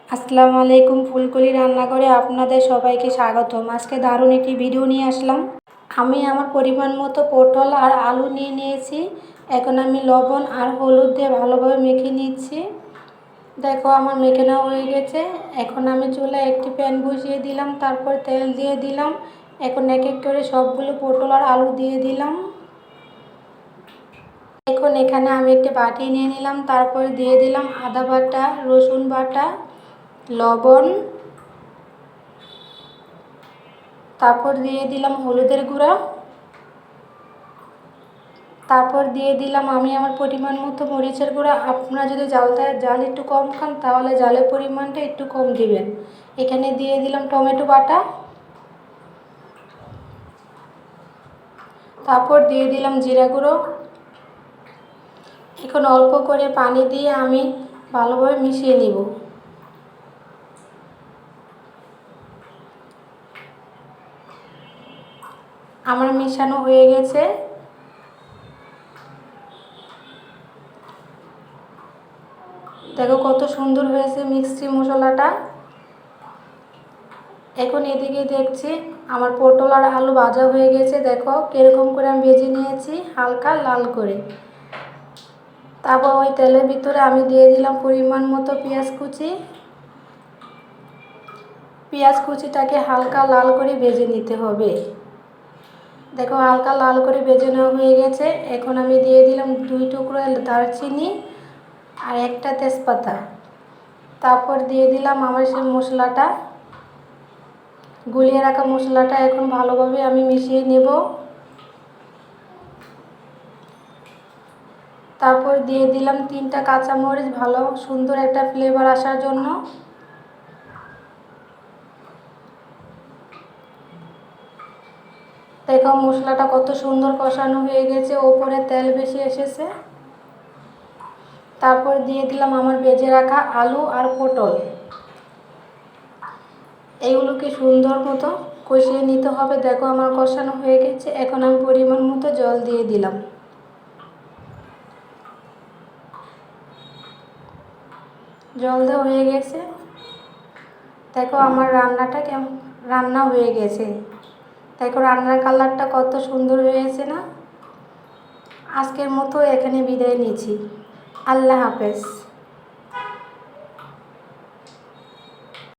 আসসালামু আলাইকুম। ফুলকলি রান্নাঘরে আপনাদের সবাইকে স্বাগতম। আজকে দারুণ একটি ভিডিও নিয়ে আসলাম। আমি আমার পরিমাণ মতো পটল আর আলু নিয়ে নিয়েছি। এখন আমি লবণ আর হলুদ দিয়ে ভালোভাবে মেখে নিচ্ছি। দেখো আমার মেখে নেওয়া হয়ে গেছে। এখন আমি চুলায় একটি প্যান বসিয়ে দিলাম, তারপর তেল দিয়ে দিলাম। এখন এক এক করে সবগুলো পটল আর আলু দিয়ে দিলাম। এখন এখানে আমি একটি বাটি নিয়ে নিলাম, তারপরে দিয়ে দিলাম আদা বাটা, রসুন বাটা, লবণ, তারপর দিয়ে দিলাম হলুদের গুঁড়া, তারপর দিয়ে দিলাম আমি আমার পরিমাণ মতো মরিচের গুঁড়া। আপনারা যদি জাল একটু কম খান তাহলে জালের পরিমাণটা একটু কম দিবেন। এখানে দিয়ে দিলাম টমেটো বাটা, তারপর দিয়ে দিলাম জিরা গুঁড়ো। এখন অল্প করে পানি দিয়ে আমি ভালোভাবে মিশিয়ে নিব। আমার মিশানো হয়ে গেছে। দেখো কত সুন্দর হয়েছে মিক্সি মশলাটা। এখন এদিকে দেখছি আমার পটল আর আলু ভাজা হয়ে গেছে। দেখো কীরকম করে আমি ভেজে নিয়েছি, হালকা লাল করে। তারপর ওই তেলের ভিতরে আমি দিয়ে দিলাম পরিমাণ মতো পেঁয়াজ কুচি। পেঁয়াজ কুচিটাকে হালকা লাল করে ভেজে নিতে হবে। দেখো হালকা লাল করে ভেজে নেওয়া হয়ে গেছে। এখন আমি দিয়ে দিলাম 2 টুকরো দারচিনি আর একটা তেজপাতা। তারপর দিয়ে দিলাম আমার সেই মশলাটা, গুলিয়ে রাখা মশলাটা। এখন ভালোভাবে আমি মিশিয়ে নেব। তারপর দিয়ে দিলাম 3টা কাঁচামরিচ, ভালো সুন্দর একটা ফ্লেভার আসার জন্য। দেখো মশলাটা কত সুন্দর কষানো হয়ে গেছে, ওপরে তেল বেশি এসেছে। তারপর দিয়ে দিলাম আমার ভেজে রাখা আলু আর পটল। এইগুলোকে সুন্দর মতো কষিয়ে নিতে হবে। দেখো আমার কষানো হয়ে গেছে। এখন আমি পরিমাণ মতো জল দিয়ে দিলাম। জল দেওয়া হয়ে গেছে। দেখো আমার রান্নাটা কেমন রান্না হয়ে গেছে। দেখো রান্নার কালারটা কত সুন্দর হয়েছে না। আজকের মতো এখানে বিদায় নিচ্ছি। আল্লাহ হাফেজ।